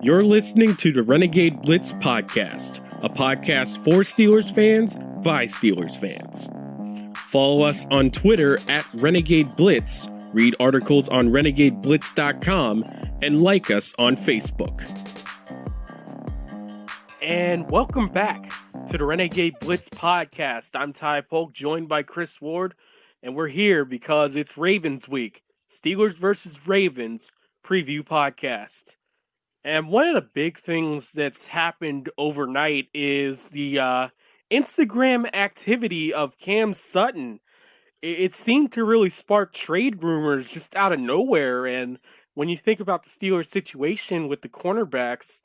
You're listening to the Renegade Blitz podcast, a podcast for Steelers fans by Steelers fans. Follow us on Twitter at Renegade Blitz, read articles on renegadeblitz.com, and like us on Facebook. And welcome back to the Renegade Blitz podcast. I'm Ty Polk, joined by Chris Ward, and we're here because it's Ravens week. Steelers versus Ravens preview podcast. And one of the big things that's happened overnight is the Instagram activity of Cam Sutton. It seemed to really spark trade rumors just out of nowhere. And when you think about the Steelers situation with the cornerbacks,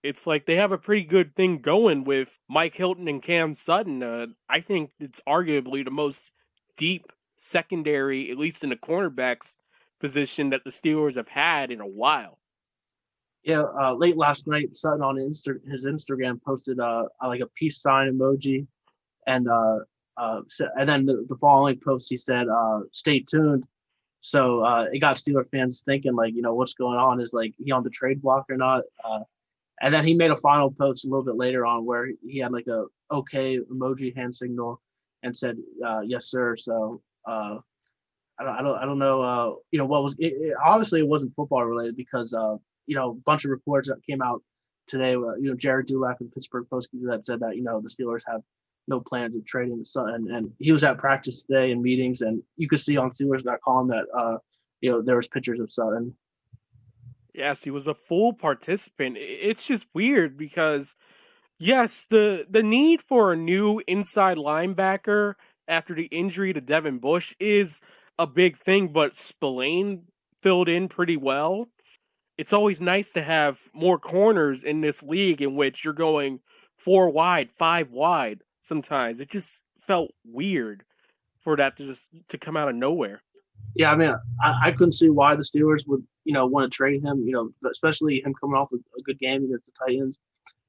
it's like they have a pretty good thing going with Mike Hilton and Cam Sutton. I think it's arguably the most deep secondary, at least in the cornerbacks position, that the Steelers have had in a while. Yeah, late last night, Sutton on his Instagram posted like a peace sign emoji, and then the following post he said, "Stay tuned." So it got Steeler fans thinking, like, what's going on? Is like he on the trade block or not? And then he made a final post a little bit later on where he had like a okay emoji hand signal and said, "Yes, sir." So I don't know. What was obviously it wasn't football related because a bunch of reports that came out today. Jared Dulac of the Pittsburgh Post-Gazette said that the Steelers have no plans of trading Sutton, and he was at practice today in meetings, and you could see on Steelers.com that there was pictures of Sutton. Yes, he was a full participant. It's just weird because, yes, the need for a new inside linebacker after the injury to Devin Bush is a big thing, but Spillane filled in pretty well. It's always nice to have more corners in this league in which you're going 4 wide, 5 wide sometimes. It just felt weird for that to come out of nowhere. Yeah, I mean, I couldn't see why the Steelers would, want to trade him, especially him coming off a good game against the Titans.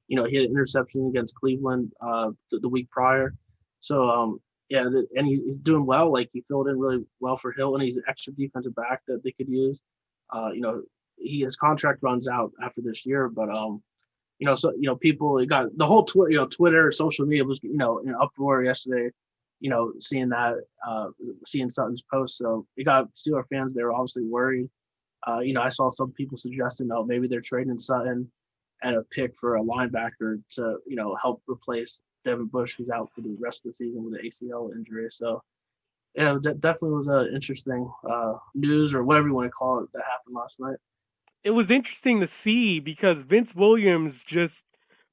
He had an interception against Cleveland the week prior. So, and he's doing well. Like, he filled in really well for Hill, and he's an extra defensive back that they could use. His contract runs out after this year, but people, it got the whole Twitter, social media was in uproar yesterday. Seeing that, seeing Sutton's post, so it got Steeler fans. They were obviously worried. I saw some people suggesting, maybe they're trading Sutton and a pick for a linebacker to help replace Devin Bush, who's out for the rest of the season with an ACL injury. So yeah, that definitely was an interesting news, or whatever you want to call it, that happened last night. It was interesting to see because Vince Williams just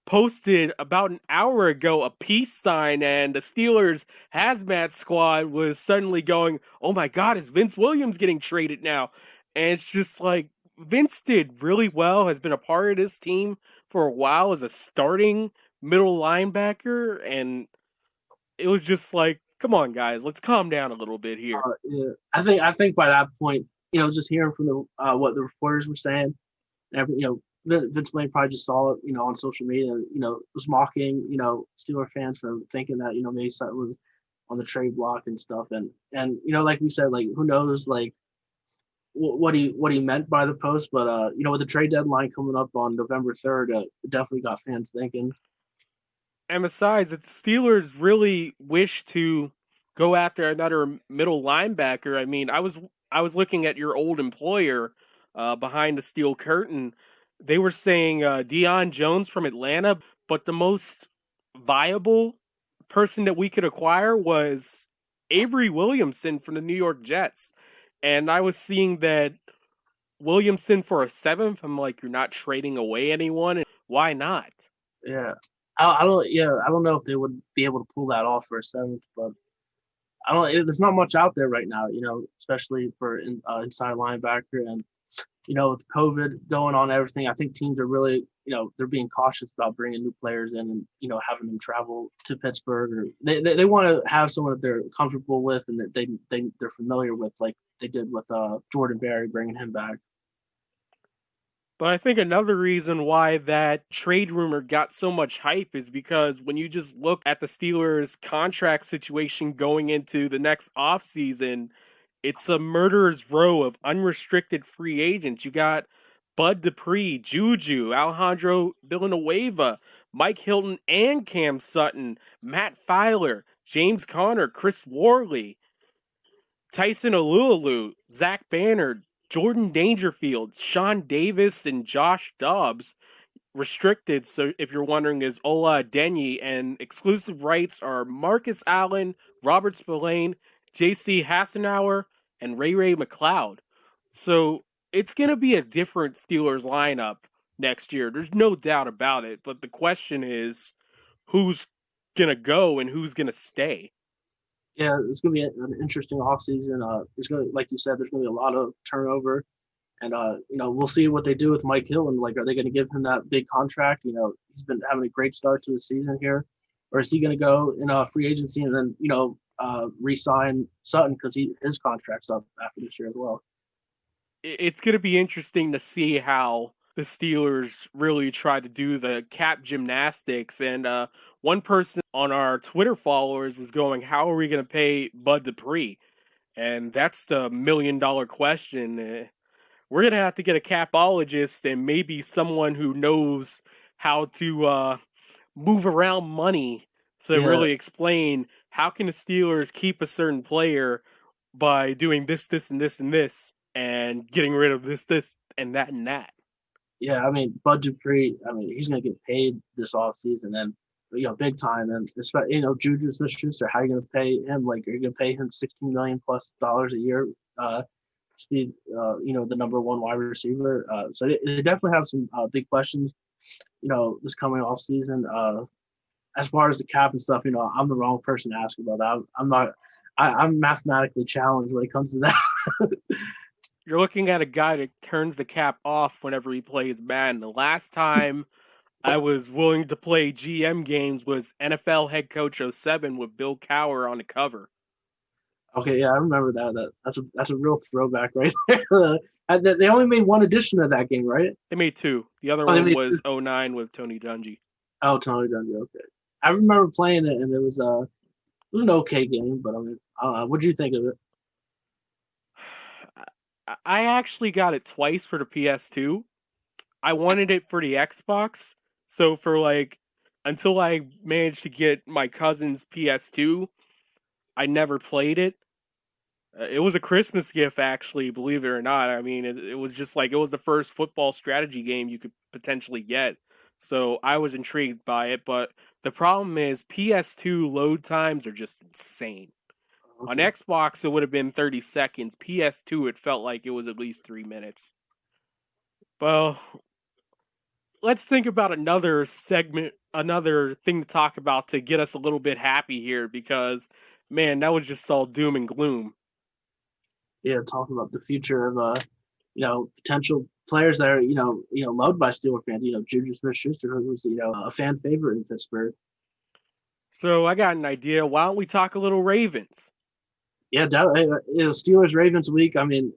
posted about an hour ago a peace sign, and the Steelers hazmat squad was suddenly going, "Oh my God, is Vince Williams getting traded now?" And it's just like, Vince did really well, has been a part of this team for a while as a starting middle linebacker, and it was just like, come on, guys, let's calm down a little bit here. Yeah. I think by that point, just hearing from the what the reporters were saying, Vince Wayne probably just saw it, on social media, was mocking, Steeler fans for thinking that, maybe Sutton was on the trade block and stuff. And like we said, like, who knows, like, what he meant by the post. But, with the trade deadline coming up on November 3rd, it definitely got fans thinking. And besides, the Steelers really wish to go after another middle linebacker. I mean, I was looking at your old employer behind the steel curtain. They were saying Deion Jones from Atlanta, but the most viable person that we could acquire was Avery Williamson from the New York Jets. And I was seeing that Williamson for a 7th. I'm like, you're not trading away anyone. Why not? Yeah. I don't know if they would be able to pull that off for a 7th, but there's not much out there right now, especially for inside linebacker. And, with COVID going on and everything, I think teams are really, they're being cautious about bringing new players in and, having them travel to Pittsburgh, or they want to have someone that they're comfortable with and that they're familiar with, like they did with Jordan Berry, bringing him back. But I think another reason why that trade rumor got so much hype is because when you just look at the Steelers' contract situation going into the next offseason, it's a murderer's row of unrestricted free agents. You got Bud Dupree, Juju, Alejandro Villanueva, Mike Hilton and Cam Sutton, Matt Filer, James Conner, Chris Worley, Tyson Alualu, Zach Banner, Jordan Dangerfield, Sean Davis, and Josh Dobbs. Restricted, so if you're wondering, is Ola Denyi, and exclusive rights are Marcus Allen, Robert Spillane, J.C. Hassenauer, and Ray McLeod. So it's going to be a different Steelers lineup next year. There's no doubt about it. But the question is, who's going to go and who's going to stay? Yeah, it's going to be an interesting offseason. It's going to, like you said, there's going to be a lot of turnover. And we'll see what they do with Mike Hill. And like, are they going to give him that big contract? He's been having a great start to the season here, or is he going to go in a free agency and then re-sign Sutton because his contract's up after this year as well? It's going to be interesting to see how the Steelers really try to do the cap gymnastics. And one person on our Twitter followers was going, "How are we going to pay Bud Dupree?" And that's the $1 million question. We're going to have to get a capologist and maybe someone who knows how to move around money to really explain how can the Steelers keep a certain player by doing this, this, and this, and this, and getting rid of this, and that, and that. Yeah, I mean, Bud Dupree, he's going to get paid this offseason and, big time. And, Juju Smith-Schuster, how are you going to pay him? Like, are you going to pay him $16 million plus a year? To be, the number one wide receiver. So they definitely have some big questions, this coming off season. As far as the cap and stuff, I'm the wrong person to ask about that. I'm mathematically challenged when it comes to that. You're looking at a guy that turns the cap off whenever he plays Madden. The last time I was willing to play GM games was NFL Head Coach 07 with Bill Cowher on the cover. Okay, yeah, I remember that. That's a real throwback right there. They only made one edition of that game, right? They made two. The other one was 09 with Tony Dungy. Oh, Tony Dungy, okay. I remember playing it, and it was an okay game, but what do you think of it? I actually got it twice for the PS2. I wanted it for the Xbox, so until I managed to get my cousin's PS2, I never played it. It was a Christmas gift, actually, believe it or not. I mean, it was just it was the first football strategy game you could potentially get. So I was intrigued by it, but the problem is PS2 load times are just insane. Okay. On Xbox, it would have been 30 seconds. PS2, it felt like it was at least 3 minutes. Well, let's think about another segment, another thing to talk about to get us a little bit happy here, because, man, that was just all doom and gloom. Yeah, talking about the future of potential players that are loved by Steelers fans. Juju Smith-Schuster, who's a fan favorite in Pittsburgh. So I got an idea. Why don't we talk a little Ravens? Yeah, Steelers Ravens week. I mean,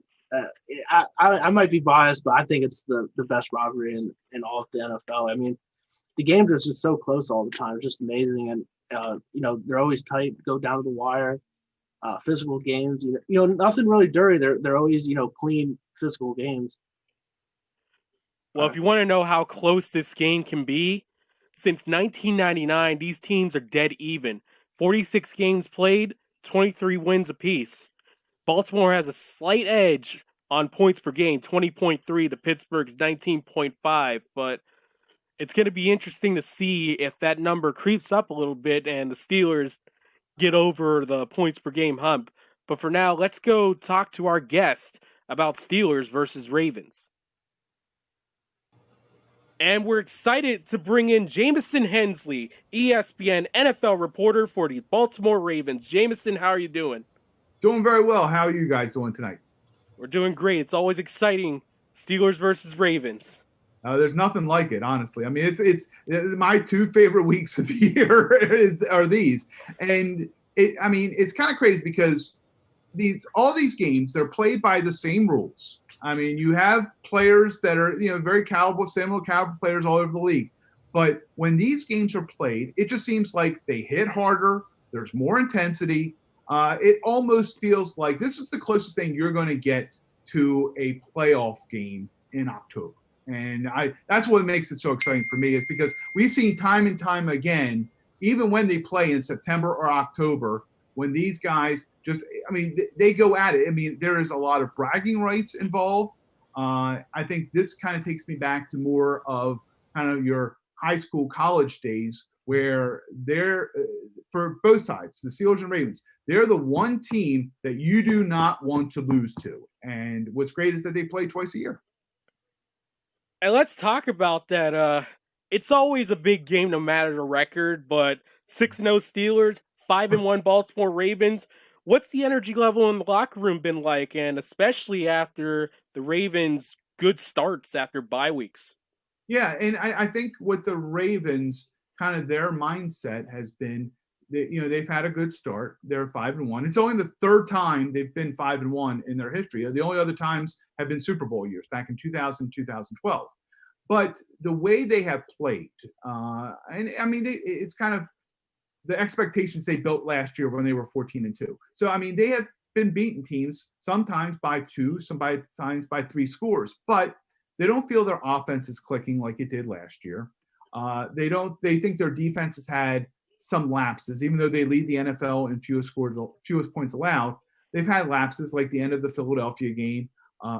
I might be biased, but I think it's the best rivalry in all of the NFL. I mean, the games are just so close all the time. It's just amazing, and they're always tight, go down to the wire. Physical games, nothing really dirty. They're always, clean physical games. Well, if you want to know how close this game can be, since 1999, these teams are dead even. 46 games played, 23 wins apiece. Baltimore has a slight edge on points per game, 20.3 to Pittsburgh's 19.5, but it's going to be interesting to see if that number creeps up a little bit and the Steelers get over the points per game hump. But for now, let's go talk to our guest about Steelers versus Ravens. And we're excited to bring in Jamison Hensley, ESPN NFL reporter for the Baltimore Ravens. Jamison, how are you doing? Doing very well. How are you guys doing tonight? We're doing great. It's always exciting. Steelers versus Ravens. There's nothing like it, honestly. I mean, it's my two favorite weeks of the year are these, and it's kind of crazy because all these games, they're played by the same rules. I mean, you have players that are very similar caliber players all over the league, but when these games are played, it just seems like they hit harder. There's more intensity. It almost feels like this is the closest thing you're going to get to a playoff game in October. And that's what makes it so exciting for me, is because we've seen time and time again, even when they play in September or October, when these guys they go at it. I mean, there is a lot of bragging rights involved. I think this kind of takes me back to more of kind of your high school, college days, where they're, for both sides, the Steelers and Ravens, they're the one team that you do not want to lose to. And what's great is that they play twice a year. And let's talk about that. It's always a big game no matter the record, but 6-0 Steelers, 5-1 Baltimore Ravens. What's the energy level in the locker room been like, and especially after the Ravens' good starts after bye weeks? Yeah, and I think with the Ravens, kind of their mindset has been that, they've had a good start. They're 5-1. It's only the third time they've been 5-1 in their history. The only other times have been Super Bowl years, back in 2000, 2012. But the way they have played, and I mean, it's kind of the expectations they built last year when they were 14-2. So I mean, they have been beating teams sometimes by 2, sometimes by 3 scores, but they don't feel their offense is clicking like it did last year. They think their defense has had some lapses, even though they lead the NFL in fewest points allowed. They've had lapses, like the end of the Philadelphia game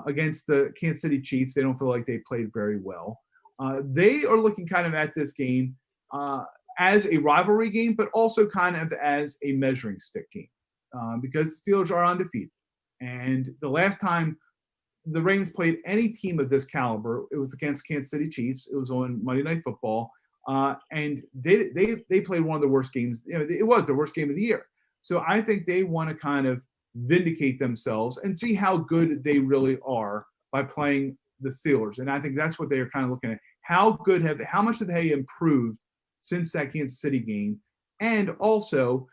against the Kansas City Chiefs. They don't feel like they played very well. They are looking kind of at this game as a rivalry game, but also kind of as a measuring stick game, because the Steelers are undefeated. And the last time the Ravens played any team of this caliber, it was against Kansas City Chiefs. It was on Monday Night Football, and they played one of the worst games. It was the worst game of the year. So I think they want to kind of vindicate themselves and see how good they really are by playing the Steelers. And I think that's what they are kind of looking at. How much have they improved since that Kansas City game? And also,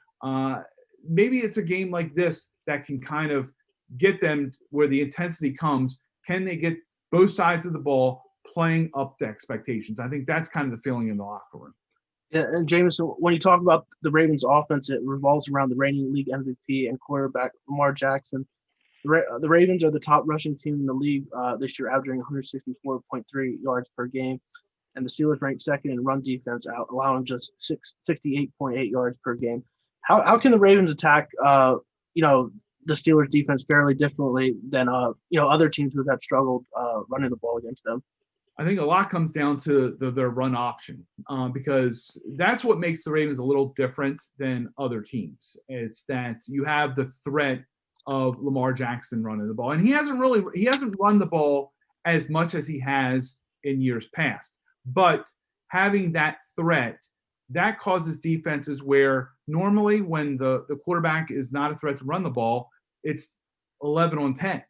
maybe it's a game like this that can kind of get them where the intensity comes. Can they get both sides of the ball playing up to expectations? I think that's kind of the feeling in the locker room. Yeah, and Jamison, when you talk about the Ravens offense, it revolves around the reigning league MVP and quarterback Lamar Jackson. The Ravens are the top rushing team in the league this year, averaging 164.3 yards per game. And the Steelers ranked second in run defense, allowing just 68.8 yards per game. How can the Ravens attack, the Steelers defense fairly differently than, other teams who have struggled running the ball against them? I think a lot comes down to their run option, because that's what makes the Ravens a little different than other teams. It's that you have the threat of Lamar Jackson running the ball, and he hasn't run the ball as much as he has in years past. But having that threat, that causes defenses where normally when the quarterback is not a threat to run the ball, it's 11 on 10.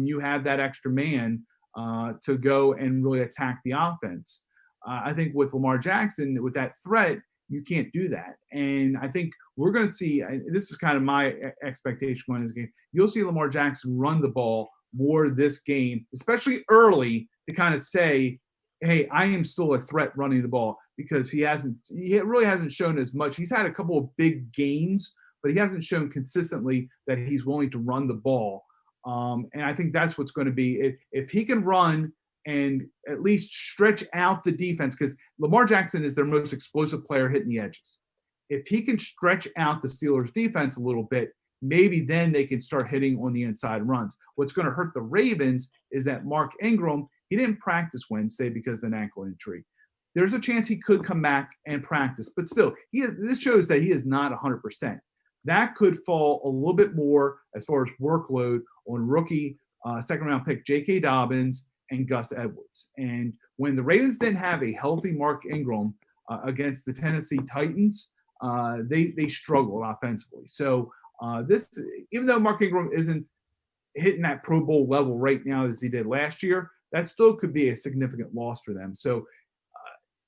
You have that extra man to go and really attack the offense. I think with Lamar Jackson, with that threat, you can't do that. And I think we're going to see, this is kind of my expectation going into this game, you'll see Lamar Jackson run the ball more this game, especially early, to kind of say, hey, I am still a threat running the ball, because he really hasn't shown as much. He's had a couple of big gains, but he hasn't shown consistently that he's willing to run the ball. And I think that's what's going to be, if he can run and at least stretch out the defense, because Lamar Jackson is their most explosive player hitting the edges. If he can stretch out the Steelers defense a little bit, maybe then they can start hitting on the inside runs. What's going to hurt the Ravens is that Mark Ingram, he didn't practice Wednesday because of an ankle injury. There's a chance he could come back and practice, but still, this shows that he is not 100%. That could fall a little bit more as far as workload on rookie second-round pick J.K. Dobbins and Gus Edwards. And when the Ravens didn't have a healthy Mark Ingram against the Tennessee Titans, they struggled offensively. So this, even though Mark Ingram isn't hitting that Pro Bowl level right now as he did last year, that still could be a significant loss for them. So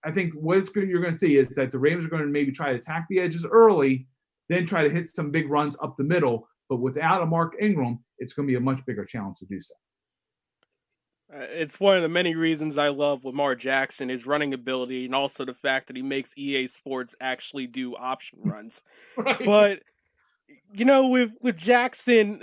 I think you're going to see is that the Ravens are going to maybe try to attack the edges early, then try to hit some big runs up the middle. But without a Mark Ingram, it's going to be a much bigger challenge to do so. It's one of the many reasons I love Lamar Jackson, his running ability, and also the fact that he makes EA Sports actually do option runs. Right. But, with Jackson,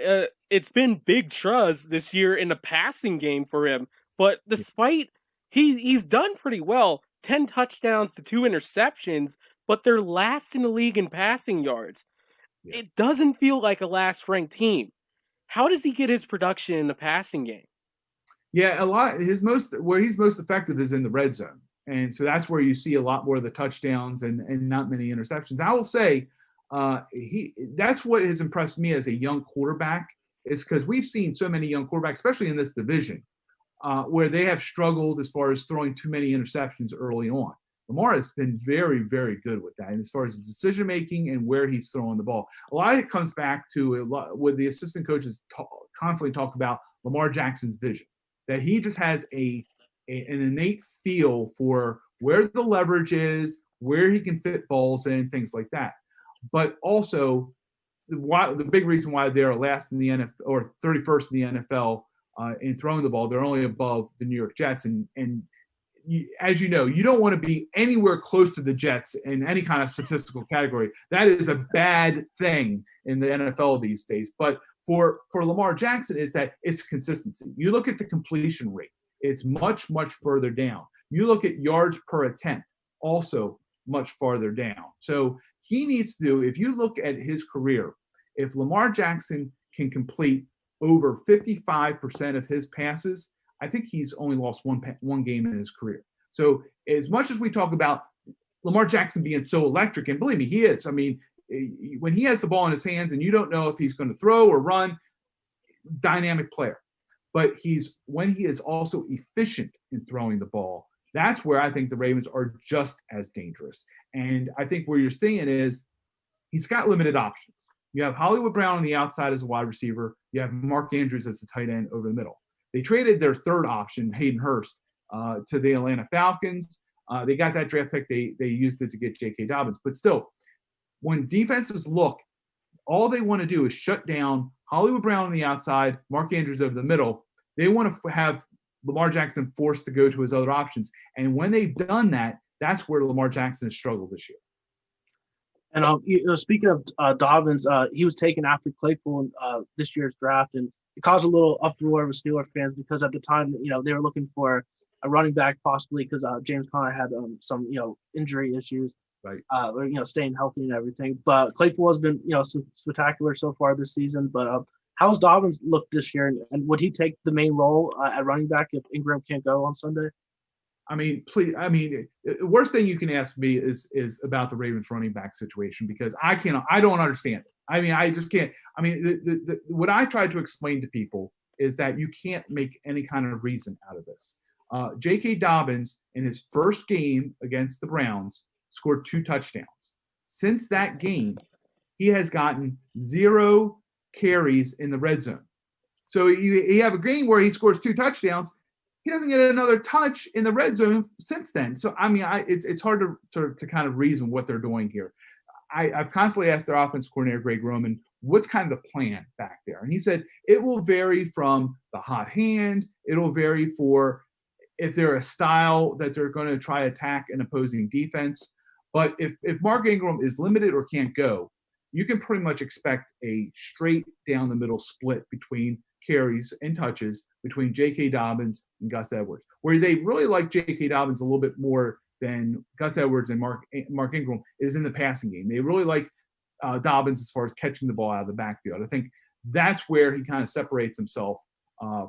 it's been big trust this year in the passing game for him. But despite he's done pretty well. 10 touchdowns to 2 interceptions, but they're last in the league in passing yards. Yeah. It doesn't feel like a last-ranked team. How does he get his production in the passing game? Yeah, where he's most effective is in the red zone. And so that's where you see a lot more of the touchdowns and not many interceptions. I will say that's what has impressed me as a young quarterback, is because we've seen so many young quarterbacks, especially in this division, where they have struggled as far as throwing too many interceptions early on. Lamar has been very, very good with that. And as far as decision making and where he's throwing the ball, a lot of it comes back to what the assistant coaches constantly talk about, Lamar Jackson's vision, that he just has an innate feel for where the leverage is, where he can fit balls in, things like that. But also, the big reason why they're last in the NFL or 31st in the NFL in throwing the ball, they're only above the New York Jets. And as you know, you don't want to be anywhere close to the Jets in any kind of statistical category. That is a bad thing in the NFL these days. But for Lamar Jackson is that it's consistency. You look at the completion rate, it's much, much further down. You look at yards per attempt, also much farther down. So he needs to do, if you look at his career, if Lamar Jackson can complete over 55% of his passes, I think he's only lost one game in his career. So as much as we talk about Lamar Jackson being so electric, and believe me, he is. I mean, when he has the ball in his hands and you don't know if he's going to throw or run, dynamic player. But when he is also efficient in throwing the ball, that's where I think the Ravens are just as dangerous. And I think where you're seeing is he's got limited options. You have Hollywood Brown on the outside as a wide receiver. You have Mark Andrews as the tight end over the middle. They traded their third option, Hayden Hurst, to the Atlanta Falcons. They got that draft pick. They used it to get J.K. Dobbins. But still, when defenses look, all they want to do is shut down Hollywood Brown on the outside, Mark Andrews over the middle. They want to have Lamar Jackson forced to go to his other options. And when they've done that, that's where Lamar Jackson has struggled this year. And speaking of Dobbins, he was taken after Claypool this year's draft, and it caused a little uproar with Steelers fans because at the time, they were looking for a running back possibly because James Conner had some, injury issues, right? Or, staying healthy and everything. But Claypool has been, spectacular so far this season. But how's Dobbins looked this year, and would he take the main role at running back if Ingram can't go on Sunday? I mean, please. I mean, the worst thing you can ask me is about the Ravens running back situation because I don't understand it. I mean, I just can't. I mean, what I try to explain to people is that you can't make any kind of reason out of this. J.K. Dobbins in his first game against the Browns scored 2 touchdowns. Since that game, he has gotten 0 carries in the red zone. So you have a game where he scores 2 touchdowns. He doesn't get another touch in the red zone since then. So, I mean, it's hard to kind of reason what they're doing here. I've constantly asked their offense coordinator, Greg Roman, what's kind of the plan back there? And he said it will vary from the hot hand. It'll vary for if they're a style that they're going to try attack an opposing defense. But if Mark Ingram is limited or can't go, you can pretty much expect a straight down the middle split between carries and touches between J.K. Dobbins and Gus Edwards, where they really like J.K. Dobbins a little bit more than Gus Edwards and Mark Ingram is in the passing game. They really like Dobbins as far as catching the ball out of the backfield. I think that's where he kind of separates himself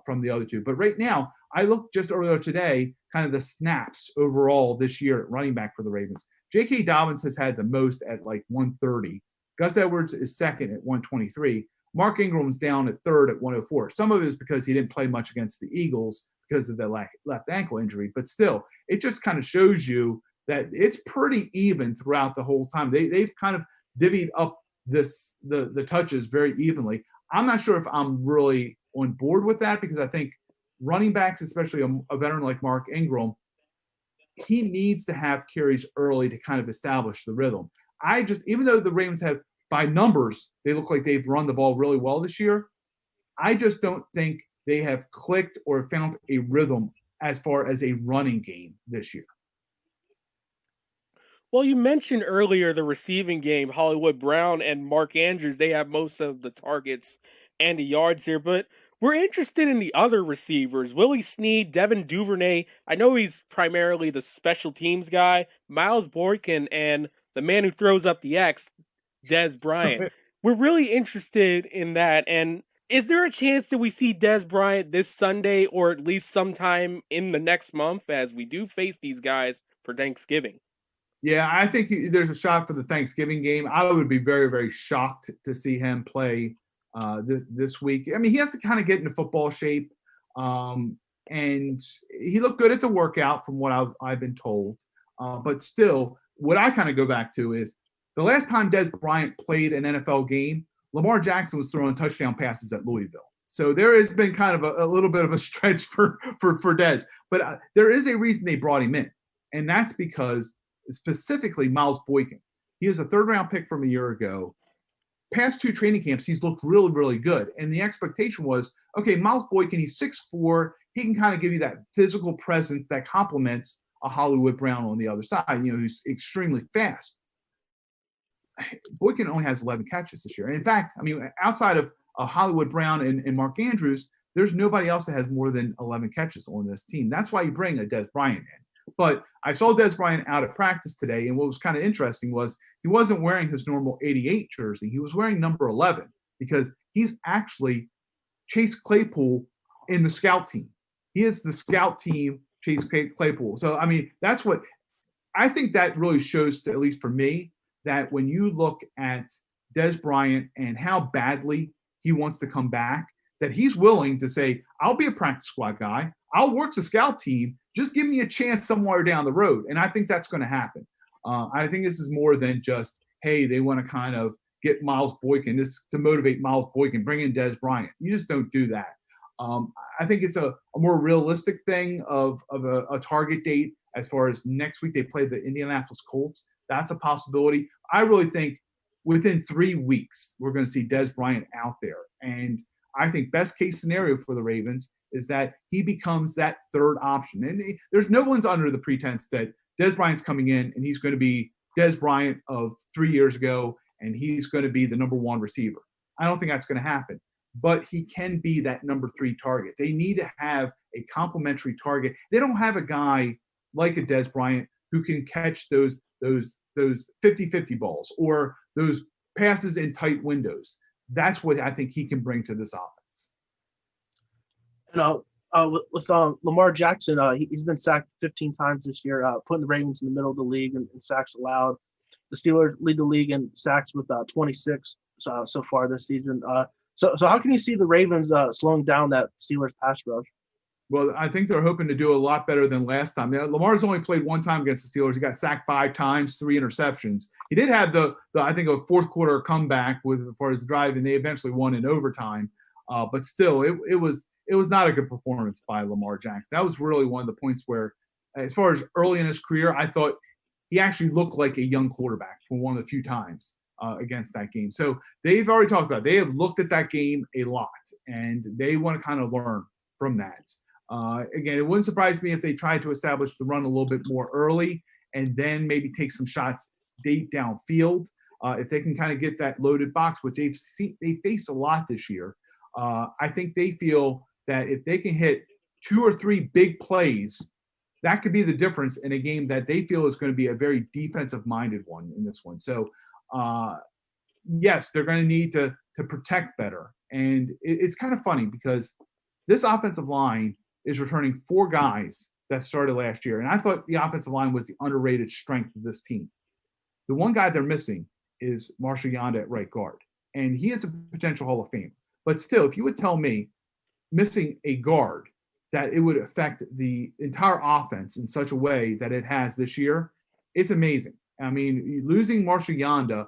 from the other two. But right now, I looked just earlier today, kind of the snaps overall this year at running back for the Ravens. J.K. Dobbins has had the most at like 130. Gus Edwards is second at 123. Mark Ingram's down at third at 104. Some of it is because he didn't play much against the Eagles because of the left ankle injury. But still, it just kind of shows you that it's pretty even throughout the whole time. They've kind of divvied up the touches very evenly. I'm not sure if I'm really on board with that because I think running backs, especially a veteran like Mark Ingram, he needs to have carries early to kind of establish the rhythm. Even though the Ravens have, by numbers, they look like they've run the ball really well this year, I just don't think they have clicked or found a rhythm as far as a running game this year. Well, you mentioned earlier the receiving game, Hollywood Brown and Mark Andrews, they have most of the targets and the yards here, but We're interested in the other receivers, Willie Snead, Devin Duvernay. I know he's primarily the special teams guy, Miles Boykin, and the man who throws up the X, Des Bryant. We're really interested in that. And is there a chance that we see Des Bryant this Sunday or at least sometime in the next month as we do face these guys for Thanksgiving? Yeah, I think there's a shot for the Thanksgiving game. I would be very, very shocked to see him play this week. I mean, he has to kind of get into football shape. And he looked good at the workout from what I've been told. But still, what I kind of go back to is the last time Des Bryant played an NFL game, Lamar Jackson was throwing touchdown passes at Louisville. So there has been kind of a little bit of a stretch for Des. But there is a reason they brought him in, and that's because specifically Miles Boykin. He is a third-round pick from a year ago. Past 2 training camps, he's looked really, really good. And the expectation was, okay, Miles Boykin, he's 6'4". He can kind of give you that physical presence that complements a Hollywood Brown on the other side, who's extremely fast. Boykin only has 11 catches this year. And in fact, I mean, outside of Hollywood Brown and Mark Andrews, there's nobody else that has more than 11 catches on this team. That's why you bring a Des Bryant in. But I saw Des Bryant out at practice today, and what was kind of interesting was he wasn't wearing his normal 88 jersey. He was wearing number 11 because he's actually Chase Claypool in the scout team. He is the scout team, Chase Claypool. So, I mean, that's what – I think that really shows, at least for me, that when you look at Des Bryant and how badly he wants to come back, that he's willing to say, I'll be a practice squad guy. I'll work the scout team. Just give me a chance somewhere down the road. And I think that's going to happen. I think this is more than just, hey, they want to kind of get Miles Boykin, this to motivate Miles Boykin, bring in Des Bryant. You just don't do that. I think it's a more realistic thing of a target date as far as next week they play the Indianapolis Colts. That's a possibility. I really think within 3 weeks, we're going to see Des Bryant out there. And I think best case scenario for the Ravens is that he becomes that third option. And there's no one's under the pretense that Des Bryant's coming in and he's going to be Des Bryant of 3 years ago and he's going to be the number 1 receiver. I don't think that's going to happen. But he can be that number 3 target. They need to have a complementary target. They don't have a guy like a Des Bryant who can catch those 50-50 balls or those passes in tight windows. That's what I think he can bring to this offense. With Lamar Jackson, he's been sacked 15 times this year, putting the Ravens in the middle of the league in sacks allowed. The Steelers lead the league in sacks with 26 so far this season. So how can you see the Ravens slowing down that Steelers pass rush? Well, I think they're hoping to do a lot better than last time. Lamar's only played 1 time against the Steelers. He got sacked 5 times, 3 interceptions. He did have the I think a fourth quarter comeback as far as the drive, and they eventually won in overtime. But still, it was not a good performance by Lamar Jackson. That was really one of the points where, as far as early in his career, I thought he actually looked like a young quarterback for one of the few times against that game. So they've already talked about it. They have looked at that game a lot, and they want to kind of learn from that. Again, it wouldn't surprise me if they tried to establish the run a little bit more early and then maybe take some shots deep downfield. If they can kind of get that loaded box, which they faced a lot this year, I think they feel that if they can hit 2 or 3 big plays, that could be the difference in a game that they feel is going to be a very defensive-minded one in this one. So, yes, they're going to need to protect better. And it's kind of funny because this offensive line is returning 4 guys that started last year. And I thought the offensive line was the underrated strength of this team. The one guy they're missing is Marshall Yanda at right guard. And he is a potential Hall of Fame. But still, if you would tell me missing a guard, that it would affect the entire offense in such a way that it has this year, it's amazing. I mean, losing Marshall Yanda,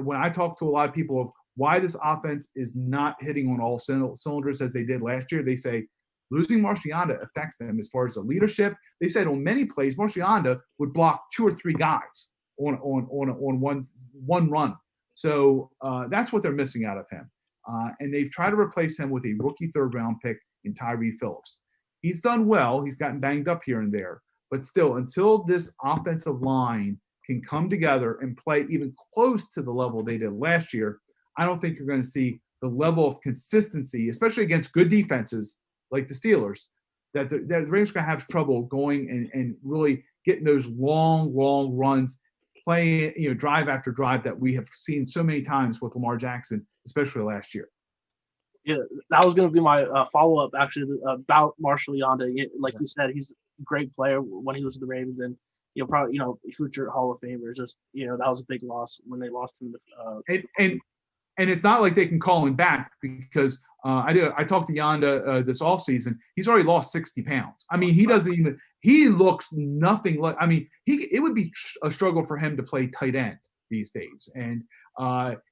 when I talk to a lot of people of why this offense is not hitting on all cylinders as they did last year, they say losing Marshall Yanda affects them as far as the leadership. They said on many plays, Marshall Yanda would block 2 or 3 guys on one run. So that's what they're missing out of him. And they've tried to replace him with a rookie third-round pick in Tyree Phillips. He's done well. He's gotten banged up here and there. But still, until this offensive line can come together and play even close to the level they did last year, I don't think you're going to see the level of consistency, especially against good defenses like the Steelers, that the Ravens are going to have trouble going and really getting those long runs, playing, drive after drive that we have seen so many times with Lamar Jackson, especially last year. Yeah, that was going to be my follow-up, actually, about Marshall Yanda. Like you said, he's a great player when he was with the Ravens, and probably future Hall of Famer. Just that was a big loss when they lost him. And it's not like they can call him back, because I talked to Yanda this offseason. He's already lost 60 pounds. I mean, he looks nothing like, it would be a struggle for him to play tight end these days. And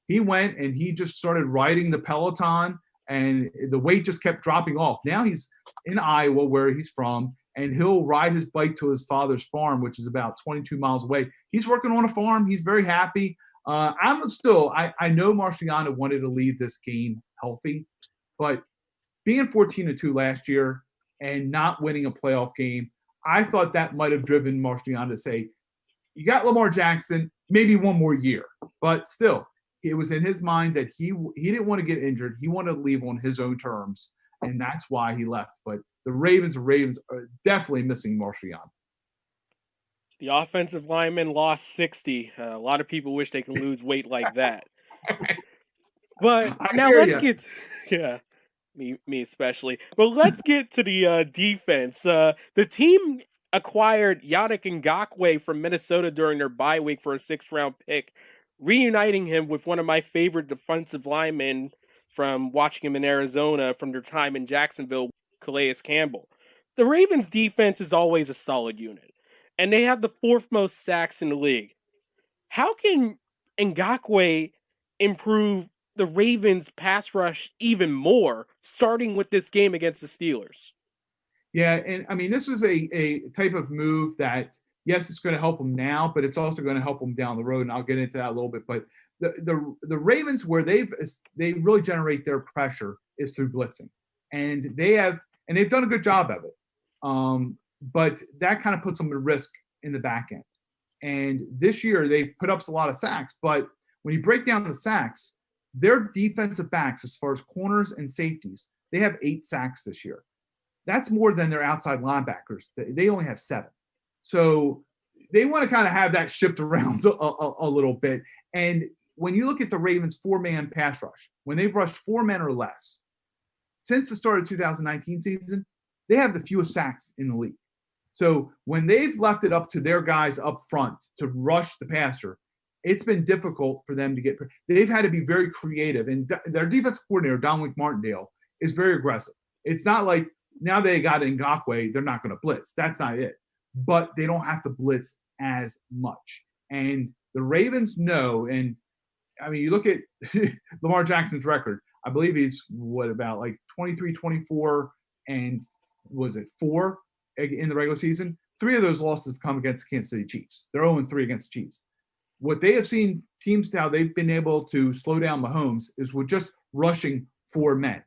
he went and he just started riding the Peloton, and the weight just kept dropping off. Now he's in Iowa, where he's from, and he'll ride his bike to his father's farm, which is about 22 miles away. He's working on a farm. He's very happy. I know Marshall Yanda wanted to leave this game healthy, but being 14-2 last year and not winning a playoff game, I thought that might have driven Marshall Yanda to say, you got Lamar Jackson, maybe one more year. But still, it was in his mind that he didn't want to get injured. He wanted to leave on his own terms, and that's why he left. But the Ravens are definitely missing Marshall Yanda. The offensive lineman lost 60. A lot of people wish they could lose weight like that. But now let's get me especially. But let's get to the defense. The team acquired Yannick Ngakoue from Minnesota during their bye week for a 6th-round pick, reuniting him with one of my favorite defensive linemen from watching him in Arizona from their time in Jacksonville, Calais Campbell. The Ravens' defense is always a solid unit, and they have the 4th most sacks in the league. How can Ngakoue improve the Ravens' pass rush even more, starting with this game against the Steelers? Yeah, and this was a type of move that, yes, it's going to help them now, but it's also going to help them down the road, and I'll get into that a little bit. But the Ravens, where they really generate their pressure is through blitzing, and they've done a good job of it. But that kind of puts them at risk in the back end. And this year they put up a lot of sacks, but when you break down the sacks, their defensive backs, as far as corners and safeties, they have 8 sacks this year. That's more than their outside linebackers. They only have 7. So they want to kind of have that shift around a little bit. And when you look at the Ravens' 4-man pass rush, when they've rushed 4 men or less, since the start of the 2019 season, they have the fewest sacks in the league. So when they've left it up to their guys up front to rush the passer, it's been difficult for them to get – they've had to be very creative. And their defensive coordinator, Dominic Martindale, is very aggressive. It's not like now they got Ngakoue, they're not going to blitz. That's not it. But they don't have to blitz as much. And the Ravens know, and you look at Lamar Jackson's record. I believe he's about 23-24, and was it 4 in the regular season? 3 of those losses have come against the Kansas City Chiefs. They're 0-3 against the Chiefs. What they have seen teams how they've been able to slow down Mahomes is with just rushing 4 men.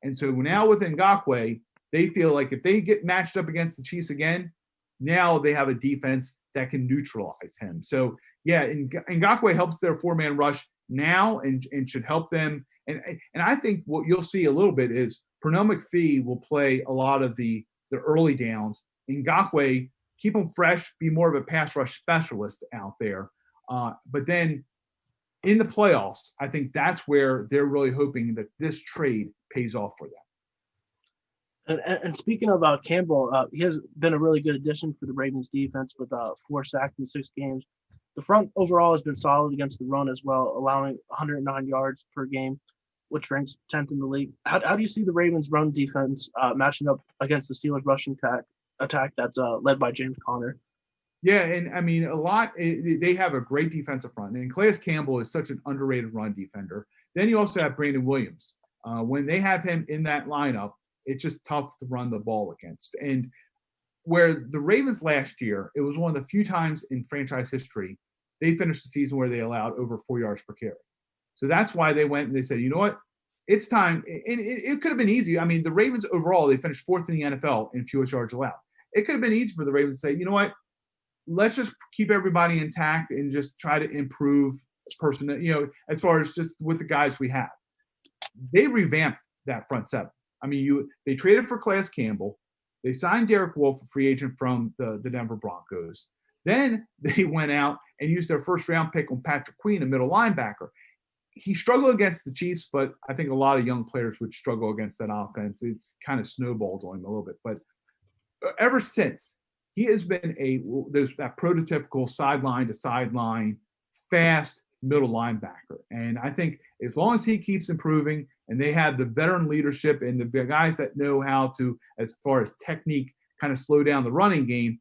And so now with Ngakoue, they feel like if they get matched up against the Chiefs again, now they have a defense that can neutralize him. So, yeah, Ngakoue helps their 4-man rush now and should help them. And I think what you'll see a little bit is Pernell McPhee will play a lot of the early downs. Ngakoue, keep him fresh, be more of a pass rush specialist out there. But then in the playoffs, I think that's where they're really hoping that this trade pays off for them. And speaking of Campbell, he has been a really good addition for the Ravens defense with 4 sacks in 6 games. The front overall has been solid against the run as well, allowing 109 yards per game, which ranks 10th in the league. How do you see the Ravens' run defense matching up against the Steelers' rushing attack that's led by James Conner? Yeah, and they have a great defensive front. And Calais Campbell is such an underrated run defender. Then you also have Brandon Williams. When they have him in that lineup, it's just tough to run the ball against. And where the Ravens last year, it was one of the few times in franchise history they finished the season where they allowed over 4 yards per carry. So that's why they went and they said, you know what, it's time. And it could have been easy. The Ravens overall, they finished 4th in the NFL in fewest yards allowed. It could have been easy for the Ravens to say, you know what, let's just keep everybody intact and just try to improve personnel, as far as just with the guys we have. they revamped that front seven. I mean, they traded for Class Campbell. They signed Derek Wolfe, a free agent from the Denver Broncos. Then they went out and used their first-round pick on Patrick Queen, a middle linebacker. He struggled against the Chiefs, but I think a lot of young players would struggle against that offense. It's kind of snowballed on him a little bit. But ever since, he has been there's that prototypical sideline to sideline, fast middle linebacker. And I think as long as he keeps improving and they have the veteran leadership and the guys that know how to, as far as technique, kind of slow down the running game,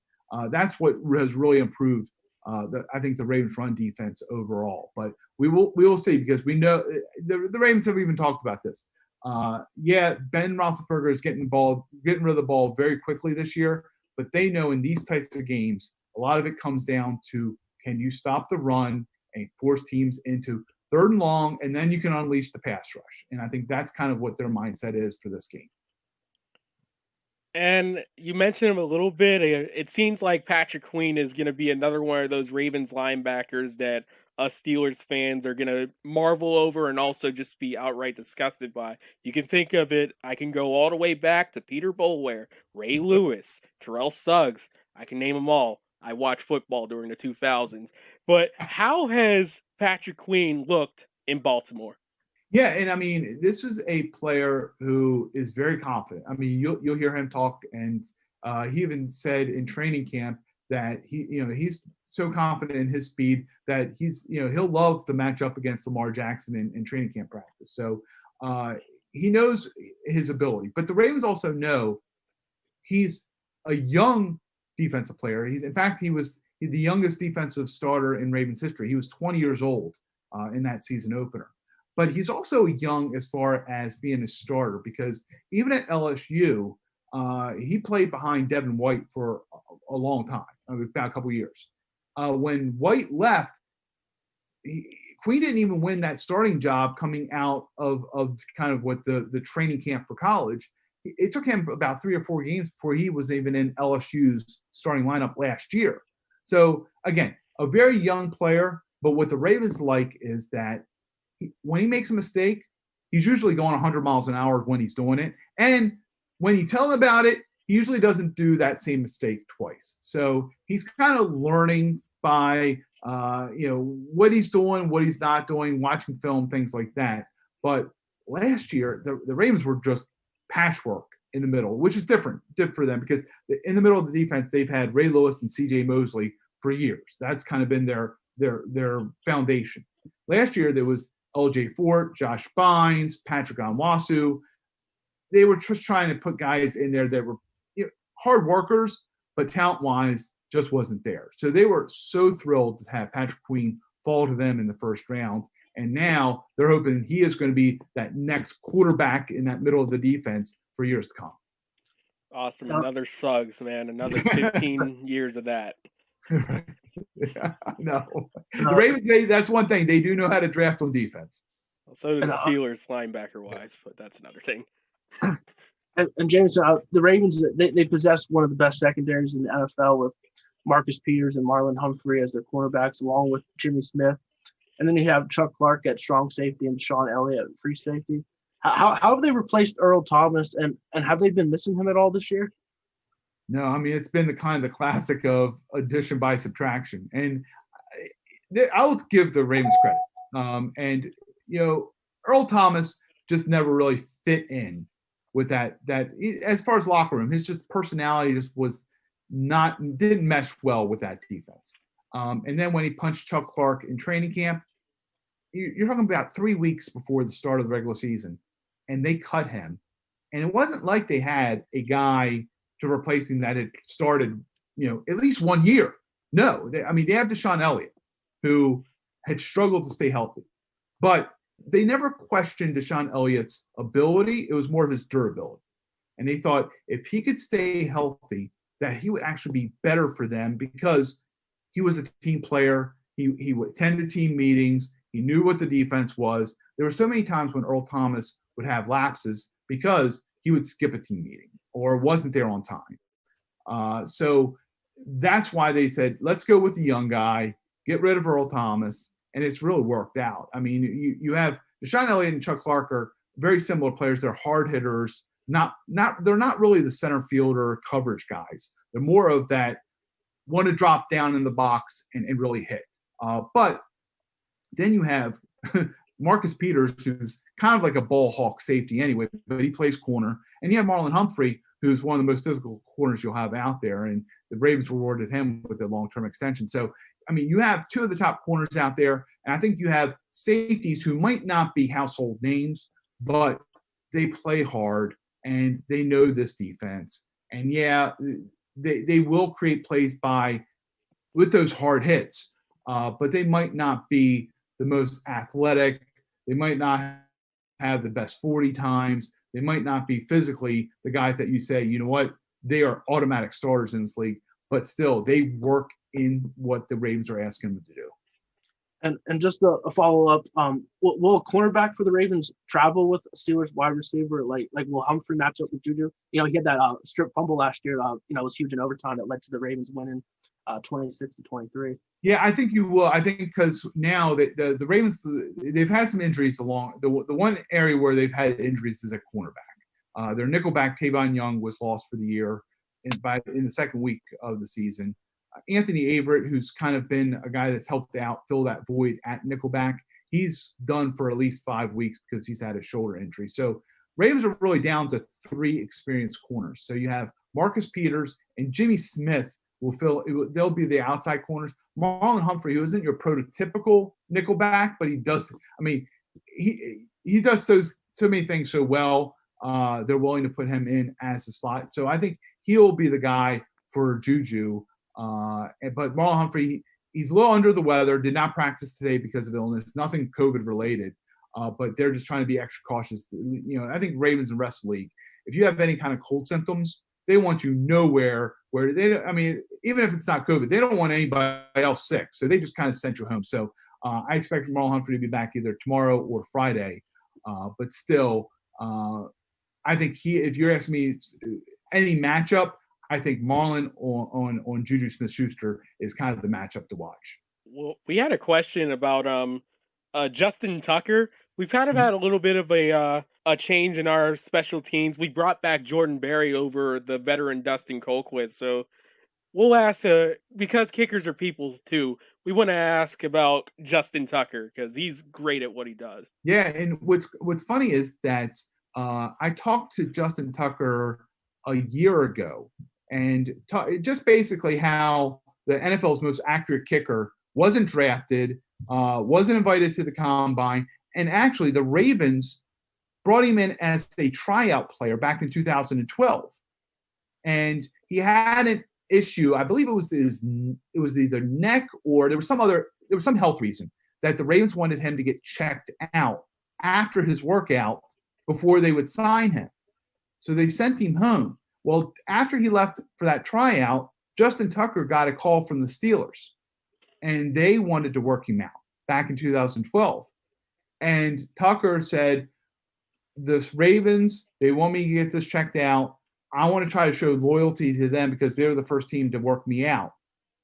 that's what has really improved, I think, the Ravens' run defense overall. But we will see, because we know the Ravens have even talked about this. Ben Roethlisberger is getting rid of the ball very quickly this year, but they know in these types of games, a lot of it comes down to, can you stop the run and force teams into third and long, and then you can unleash the pass rush. And I think that's kind of what their mindset is for this game. And you mentioned him a little bit. It seems like Patrick Queen is going to be another one of those Ravens linebackers that us Steelers fans are going to marvel over and also just be outright disgusted by. You can think of it, I can go all the way back to Peter Boulware, Ray Lewis, Terrell Suggs. I can name them all. I watched football during the 2000s. But how has Patrick Queen looked in Baltimore? Yeah, and I mean, this is a player who is very confident. I mean, you'll hear him talk, and he even said in training camp that he's so confident in his speed that he'll love to match up against Lamar Jackson in training camp practice. So he knows his ability, but the Ravens also know he's a young defensive player. He was the youngest defensive starter in Ravens history. He was 20 years old in that season opener. But he's also young as far as being a starter, because even at LSU, he played behind Devin White for a long time, about a couple of years. When White left, Queen didn't even win that starting job coming out of kind of what the training camp for college. It took him about 3 or 4 games before he was even in LSU's starting lineup last year. So, again, a very young player, but what the Ravens like is that when he makes a mistake, he's usually going 100 miles an hour when he's doing it. And when you tell him about it, he usually doesn't do that same mistake twice. So he's kind of learning by, what he's doing, what he's not doing, watching film, things like that. But last year, the Ravens were just patchwork in the middle, which is different for them, because in the middle of the defense, they've had Ray Lewis and C.J. Mosley for years. That's kind of been their foundation. Last year, there was L.J. Fort, Josh Bynes, Patrick Onwuasu. They were just trying to put guys in there that were hard workers, but talent-wise just wasn't there. So they were so thrilled to have Patrick Queen fall to them in the first round. And now they're hoping he is going to be that next quarterback in that middle of the defense for years to come. Awesome. Another Suggs, man. Another 15 years of that. Yeah, I know. The Ravens, that's one thing. They do know how to draft on defense. So do the Steelers linebacker-wise, but that's another thing. And James, the Ravens, they possess one of the best secondaries in the NFL with Marcus Peters and Marlon Humphrey as their cornerbacks, along with Jimmy Smith. And then you have Chuck Clark at strong safety and Sean Elliott at free safety. How have they replaced Earl Thomas, and have they been missing him at all this year? No, I mean, it's been the classic of addition by subtraction. And I'll give the Ravens credit. Earl Thomas just never really fit in with that as far as locker room. His just personality just didn't mesh well with that defense. And then when he punched Chuck Clark in training camp, you're talking about 3 weeks before the start of the regular season, and they cut him. And it wasn't like they had a guy to replace him that had started, at least 1 year. No, they have Deshaun Elliott, who had struggled to stay healthy. But they never questioned Deshaun Elliott's ability. It was more of his durability. And they thought if he could stay healthy, that he would actually be better for them, because he was a team player. He would attend the team meetings. He knew what the defense was. There were so many times when Earl Thomas would have lapses because he would skip a team meeting or wasn't there on time. So that's why they said, let's go with the young guy, get rid of Earl Thomas, and it's really worked out. I mean, you have Deshaun Elliott and Chuck Clark are very similar players. They're hard hitters. They're not really the center fielder coverage guys. They're more of that want to drop down in the box and really hit. But then you have Marcus Peters, who's kind of like a ball hawk safety anyway, but he plays corner. And you have Marlon Humphrey, who's one of the most physical corners you'll have out there. And the Ravens rewarded him with a long-term extension. So, I mean, you have two of the top corners out there. And I think you have safeties who might not be household names, but they play hard and they know this defense. And yeah, they will create plays with those hard hits, but they might not be the most athletic. They might not have the best 40 times. They might not be physically the guys that you say, you know what, they are automatic starters in this league, but still they work in what the Ravens are asking them to do. And just a follow-up, will a cornerback for the Ravens travel with a Steelers wide receiver? Like will Humphrey match up with Juju? You know, he had that strip fumble last year, it was huge in overtime that led to the Ravens winning 26-23. Yeah, I think you will. I think because now the Ravens, they've had some injuries along. The one area where they've had injuries is at cornerback. Their nickelback, Tavon Young, was lost for the year in the second week of the season. Anthony Averett, who's kind of been a guy that's helped out fill that void at nickelback, he's done for at least 5 weeks because he's had a shoulder injury. So Ravens are really down to 3 experienced corners. So you have Marcus Peters and Jimmy Smith they'll be the outside corners. Marlon Humphrey, who isn't your prototypical nickelback, but he does so many things so well. They're willing to put him in as a slot. So I think he'll be the guy for Juju. But Marlon Humphrey, he's a little under the weather, did not practice today because of illness, nothing COVID related. But they're just trying to be extra cautious. I think Ravens and rest of the league, if you have any kind of cold symptoms, they want you nowhere where even if it's not COVID, they don't want anybody else sick. So they just kind of sent you home. So I expect Marlon Humphrey to be back either tomorrow or Friday. But still, I think if you're asking me any matchup, I think Marlon on Juju Smith-Schuster is kind of the matchup to watch. Well, we had a question about Justin Tucker. We've kind of had a little bit of a change in our special teams. We brought back Jordan Berry over the veteran Dustin Colquitt. So we'll ask, because kickers are people too, we want to ask about Justin Tucker because he's great at what he does. Yeah, and what's funny is that I talked to Justin Tucker a year ago, and just basically how the NFL's most accurate kicker wasn't drafted, wasn't invited to the combine, and actually the Ravens brought him in as a tryout player back in 2012. And he had an issue, I believe it was either neck or there was some health reason that the Ravens wanted him to get checked out after his workout before they would sign him. So they sent him home. Well, after he left for that tryout, Justin Tucker got a call from the Steelers, and they wanted to work him out back in 2012. And Tucker said, the Ravens, they want me to get this checked out. I want to try to show loyalty to them because they're the first team to work me out.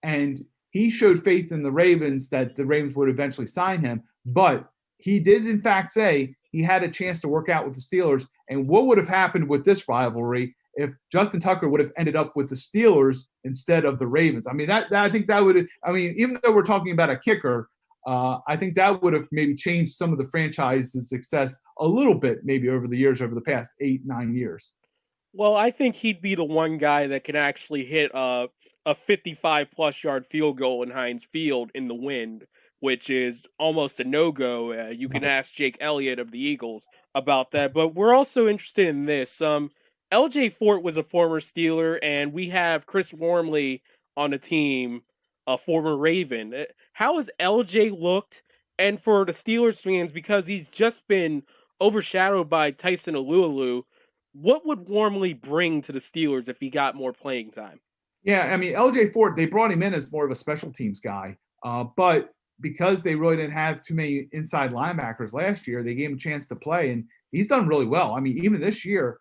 And he showed faith in the Ravens that the Ravens would eventually sign him. But he did, in fact, say he had a chance to work out with the Steelers. And what would have happened with this rivalry if Justin Tucker would have ended up with the Steelers instead of the Ravens? I mean, I think that would – I mean, even though we're talking about a kicker, I think that would have maybe changed some of the franchise's success a little bit maybe over the past 8-9 years. Well, I think he'd be the one guy that can actually hit a 55-plus yard field goal in Heinz Field in the wind, which is almost a no-go. You can ask Jake Elliott of the Eagles about that. But we're also interested in this. L.J. Fort was a former Steeler, and we have Chris Wormley on the team, a former Raven. How has L.J. looked? And for the Steelers fans, because he's just been overshadowed by Tyson Alualu, what would Wormley bring to the Steelers if he got more playing time? Yeah, I mean, L.J. Fort, they brought him in as more of a special teams guy. But because they really didn't have too many inside linebackers last year, they gave him a chance to play, and he's done really well. I mean, even this year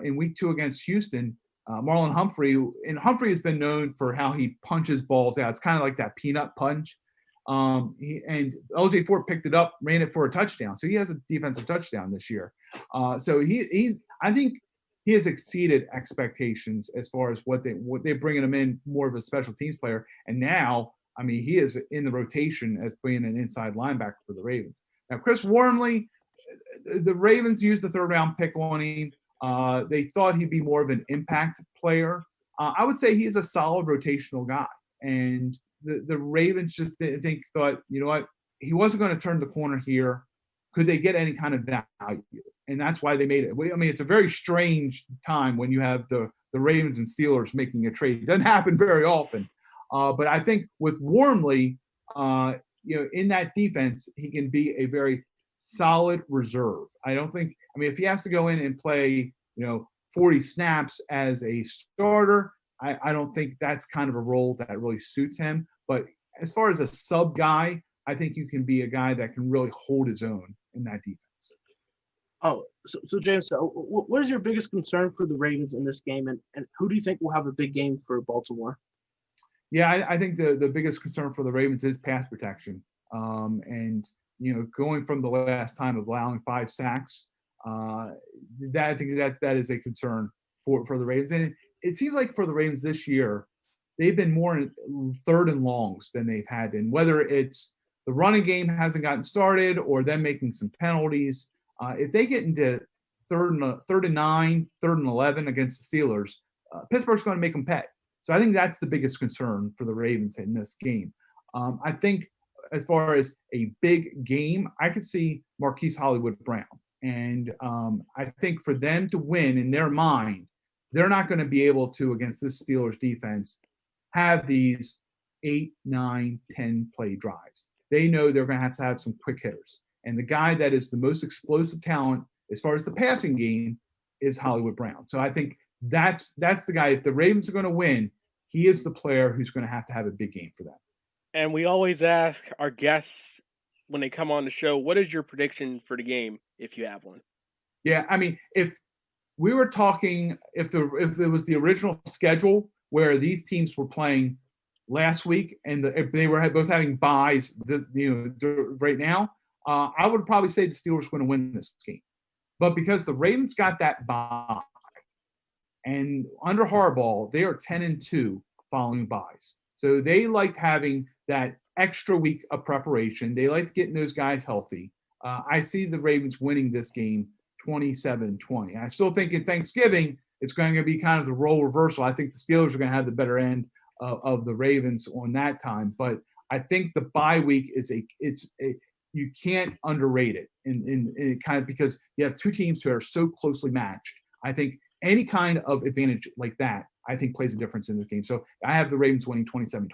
in week 2 against Houston, Marlon Humphrey, and Humphrey has been known for how he punches balls out. It's kind of like that peanut punch. And LJ Fort picked it up, ran it for a touchdown. So he has a defensive touchdown this year. So I think he has exceeded expectations as far as what they're bringing him in more of a special teams player. And now, I mean, he is in the rotation as being an inside linebacker for the Ravens. Now, Chris Wormley, the Ravens used the 3rd round pick on him. They thought he'd be more of an impact player. I would say he's a solid rotational guy. And the Ravens just thought, you know what, he wasn't going to turn the corner here. Could they get any kind of value? And that's why they made it. I mean, it's a very strange time when you have the Ravens and Steelers making a trade. It doesn't happen very often. But I think with Wormley, in that defense, he can be a very solid reserve. If he has to go in and play, 40 snaps as a starter, I don't think that's kind of a role that really suits him. But as far as a sub guy, I think you can be a guy that can really hold his own in that defense. Oh, so James, what is your biggest concern for the Ravens in this game, and who do you think will have a big game for Baltimore? Yeah, I think the biggest concern for the Ravens is pass protection. Going from the last time of allowing 5 sacks, I think that is a concern for the Ravens. And it seems like for the Ravens this year, they've been more in 3rd and longs than they've had been, whether it's the running game hasn't gotten started or them making some penalties. If they get into 3rd and 9, 3rd and 11 against the Steelers, Pittsburgh's going to make them pay. So I think that's the biggest concern for the Ravens in this game. I think as far as a big game, I could see Marquise Hollywood Brown. And I think for them to win in their mind, they're not going to be able to, against this Steelers defense, have these 8, 9, 10 play drives. They know they're going to have some quick hitters. And the guy that is the most explosive talent as far as the passing game is Hollywood Brown. So I think that's the guy. If the Ravens are going to win, he is the player who's going to have a big game for them. And we always ask our guests when they come on the show, what is your prediction for the game if you have one? Yeah, I mean, if we were talking, if it was the original schedule where these teams were playing last week and if they were both having byes, right now, I would probably say the Steelers were going to win this game. But because the Ravens got that bye, and under Harbaugh, they are 10-2 following byes. So they liked having that extra week of preparation. They liked getting those guys healthy. I see the Ravens winning this game 27-20. I still think in Thanksgiving, it's going to be kind of the role reversal. I think the Steelers are going to have the better end of the Ravens on that time. But I think the bye week you can't underrate it in kind of because you have two teams who are so closely matched. I think any kind of advantage like that, I think plays a difference in this game. So I have the Ravens winning 27-20.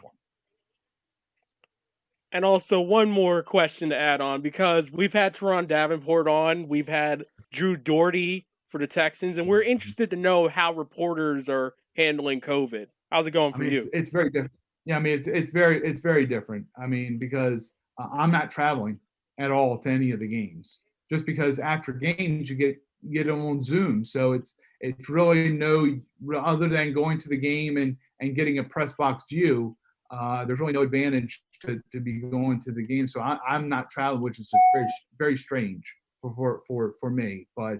And also one more question to add on, because we've had Teron Davenport on, we've had Drew Doherty for the Texans, and we're interested to know how reporters are handling COVID. How's it going for you? It's very different. Yeah, I mean, it's very different. I mean, because I'm not traveling at all to any of the games, just because after games you get them on Zoom. So it's really no other than going to the game and getting a press box view. There's really no advantage to be going to the game. So I'm not traveling, which is just very, very strange for me. But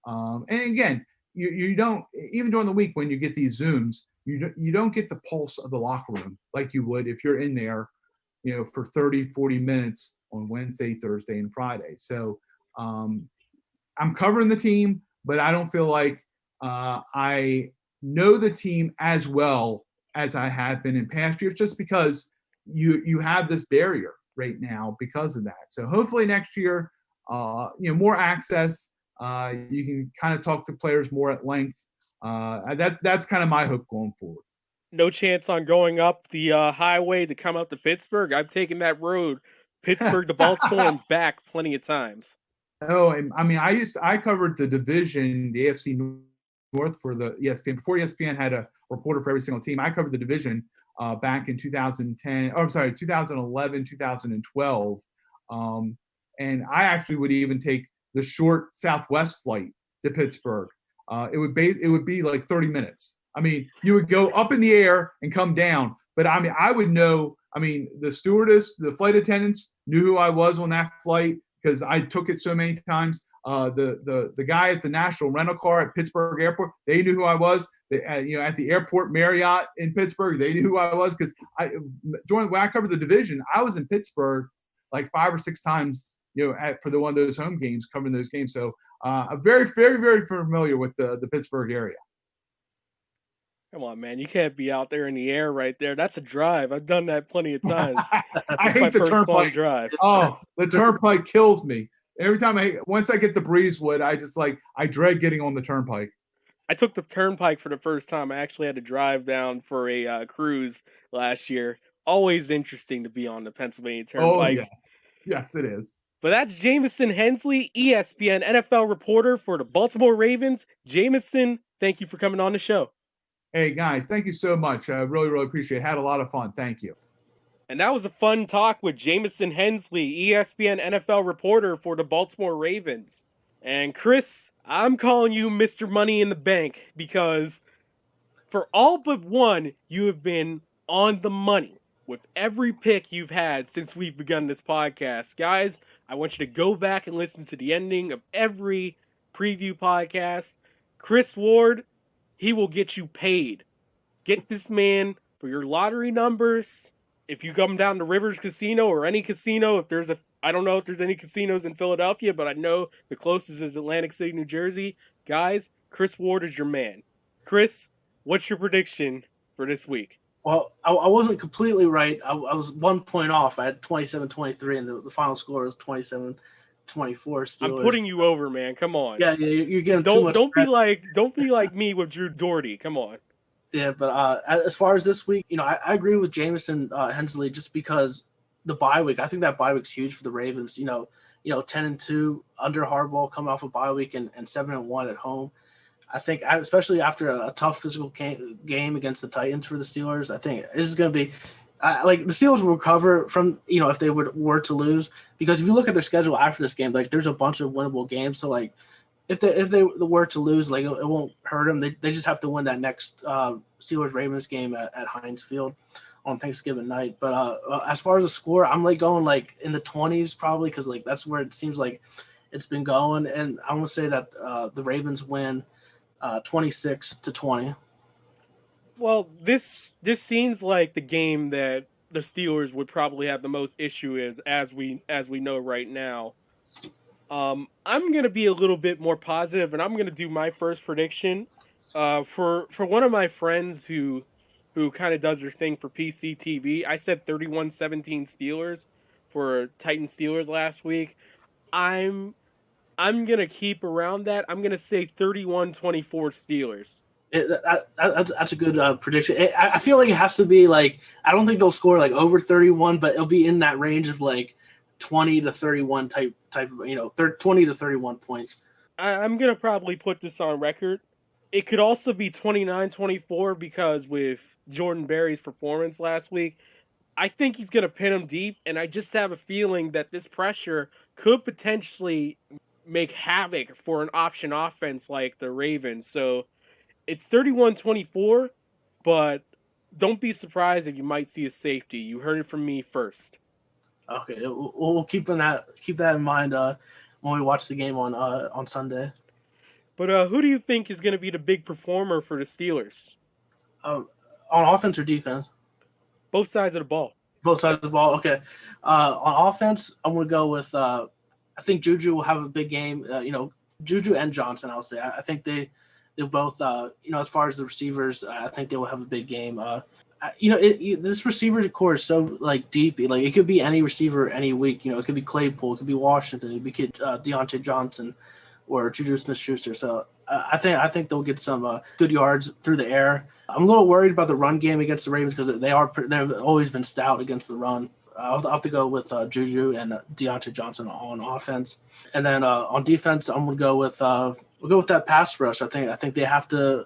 and again, you don't, even during the week when you get these Zooms, you don't get the pulse of the locker room like you would if you're in there, for 30, 40 minutes on Wednesday, Thursday, and Friday. So I'm covering the team, but I don't feel like I know the team as well as I have been in past years, just because you have this barrier right now because of that. So hopefully next year, more access. You can kind of talk to players more at length. That's kind of my hope going forward. No chance on going up the highway to come up to Pittsburgh? I've taken that road, Pittsburgh to Baltimore and back plenty of times. Oh, and I mean, I covered the division, the AFC North for the ESPN. Before ESPN had a reporter for every single team, I covered the division back in 2011, 2012. And I actually would even take the short Southwest flight to Pittsburgh. It would be like 30 minutes. I mean, you would go up in the air and come down. But I mean, I would know I mean, the stewardess, the flight attendants knew who I was on that flight because I took it so many times. The guy at the National Rental Car at Pittsburgh Airport, they knew who I was. At the airport Marriott in Pittsburgh, they knew who I was because when I covered the division, I was in Pittsburgh like 5 or 6 times, for one of those home games, covering those games. So I'm very, very, very familiar with the Pittsburgh area. Come on, man. You can't be out there in the air right there. That's a drive. I've done that plenty of times. I hate the turnpike. Drive. Oh, the turnpike kills me. Every time once I get to Breezewood, I dread getting on the turnpike. I took the turnpike for the first time. I actually had to drive down for a cruise last year. Always interesting to be on the Pennsylvania Turnpike. Oh, yes. Yes, it is. But that's Jamison Hensley, ESPN NFL reporter for the Baltimore Ravens. Jamison, thank you for coming on the show. Hey, guys, thank you so much. I really, really appreciate it. Had a lot of fun. Thank you. And that was a fun talk with Jamison Hensley, ESPN NFL reporter for the Baltimore Ravens. And Chris, I'm calling you Mr. Money in the Bank because for all but one, you have been on the money with every pick you've had since we've begun this podcast. Guys, I want you to go back and listen to the ending of every preview podcast. Chris Ward, he will get you paid. Get this man for your lottery numbers. If you come down to Rivers Casino or any casino, I don't know if there's any casinos in Philadelphia, but I know the closest is Atlantic City, New Jersey. Guys, Chris Ward is your man. Chris, what's your prediction for this week? Well, I wasn't completely right. I was 1 point off. I had 27-23, and the final score was 27-24. Steelers. I'm putting you over, man. Come on. Yeah, you're getting too much. Don't be like me with Drew Doherty. Come on. Yeah, but as far as this week, I agree with Jamison Hensley just because the bye week. I think that bye week's huge for the Ravens. 10-2 under Harbaugh coming off a bye week and 7-1 at home. I think, especially after a tough physical game against the Titans for the Steelers, I think this is going to be the Steelers will recover from if they were to lose, because if you look at their schedule after this game, there's a bunch of winnable games. So if they were to lose, it won't hurt them. They just have to win that next Steelers Ravens game at Heinz Field on Thanksgiving night. But as far as the score, I'm going in the 20s probably, because that's where it seems like it's been going. And I'm going to say that the Ravens win 26-20. Well, this seems like the game that the Steelers would probably have the most issue as we know right now. I'm going to be a little bit more positive, and I'm going to do my first prediction. For one of my friends who kind of does their thing for PCTV, I said 31-17 Steelers for Titans Steelers last week. I'm going to keep around that. I'm going to say 31-24 Steelers. That's a good prediction. I feel like it has to be I don't think they'll score over 31, but it'll be in that range of 20 to 31 type of 20 to 31 points. I'm going to probably put this on record. It could also be 29-24 because with Jordan Berry's performance last week, I think he's going to pin him deep, and I just have a feeling that this pressure could potentially make havoc for an option offense like the Ravens. So it's 31-24, but don't be surprised if you might see a safety. You heard it from me first. Okay, we'll keep that in mind when we watch the game on Sunday. But who do you think is going to be the big performer for the Steelers? On offense or defense? Both sides of the ball. Both sides of the ball. Okay. On offense, I'm going to go with. I think Juju will have a big game. Juju and Johnson, I'll say. I think they both. As far as the receivers, I think they will have a big game. This receiver core is so deep. It could be any receiver any week. It could be Claypool, it could be Washington, it could be Deontay Johnson, or Juju Smith-Schuster. So I think they'll get some good yards through the air. I'm a little worried about the run game against the Ravens because they've always been stout against the run. I'll have to go with Juju and Deontay Johnson on offense, and then on defense, I'm gonna go with that pass rush. I think they have to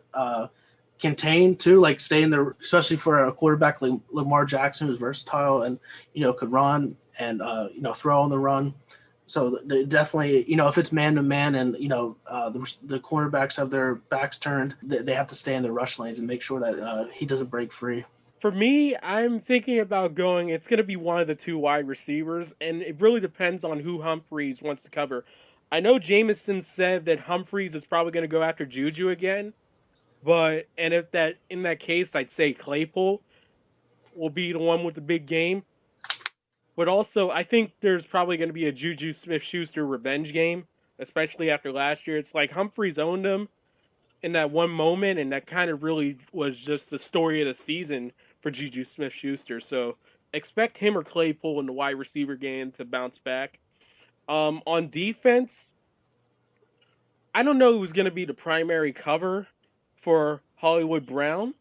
contain too, stay in there, especially for a quarterback like Lamar Jackson, who's versatile and could run and throw on the run. So they definitely, if it's man to man and the cornerbacks have their backs turned, they have to stay in the rush lanes and make sure that he doesn't break free. For me, I'm thinking about going, it's going to be one of the two wide receivers, and it really depends on who Humphreys wants to cover. I know Jamison said that Humphreys is probably going to go after Juju again, if that in that case, I'd say Claypool will be the one with the big game. But also, I think there's probably going to be a Juju Smith-Schuster revenge game, especially after last year. It's like Humphreys owned him in that one moment, and that kind of really was just the story of the season for Juju Smith-Schuster. So expect him or Claypool in the wide receiver game to bounce back. On defense, I don't know who's going to be the primary cover for Hollywood Brown.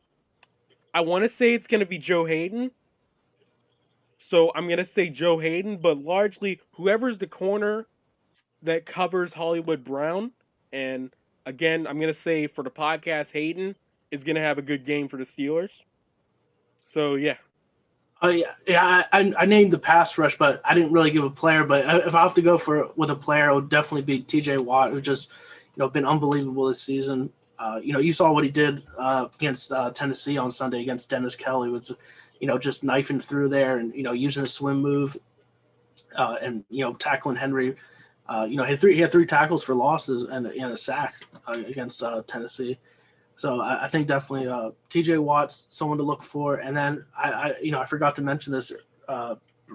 I want to say it's going to be Joe Hayden. So I'm going to say Joe Hayden, but largely whoever's the corner that covers Hollywood Brown. And again, I'm going to say for the podcast, Hayden is going to have a good game for the Steelers. So, yeah. I named the pass rush, but I didn't really give a player. But if I have to go with a player, it would definitely be T.J. Watt, who just been unbelievable this season. You saw what he did against Tennessee on Sunday against Dennis Kelly. Was just knifing through there and using a swim move, and tackling Henry. He had three tackles for losses and a sack against Tennessee. So I think definitely T.J. Watt's someone to look for. And then I forgot to mention this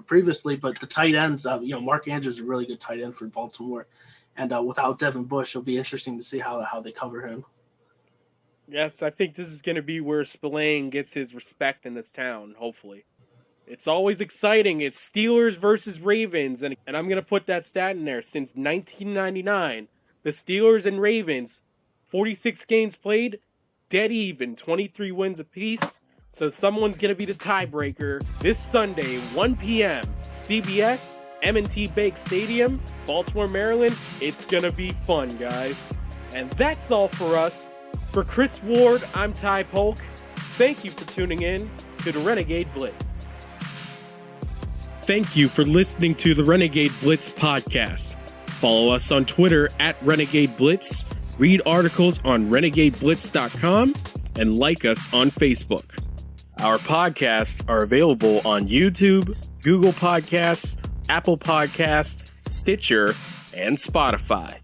previously, but the tight ends, Mark Andrews is a really good tight end for Baltimore, and without Devin Bush, it'll be interesting to see how they cover him. Yes, I think this is going to be where Spillane gets his respect in this town, hopefully. It's always exciting. It's Steelers versus Ravens, and I'm going to put that stat in there. Since 1999, the Steelers and Ravens, 46 games played, dead even, 23 wins apiece. So someone's going to be the tiebreaker this Sunday, 1 p.m., CBS, M&T Bank Stadium, Baltimore, Maryland. It's going to be fun, guys. And that's all for us. For Chris Ward, I'm Ty Polk. Thank you for tuning in to the Renegade Blitz. Thank you for listening to the Renegade Blitz podcast. Follow us on Twitter at Renegade Blitz, read articles on renegadeblitz.com, and like us on Facebook. Our podcasts are available on YouTube, Google Podcasts, Apple Podcasts, Stitcher, and Spotify.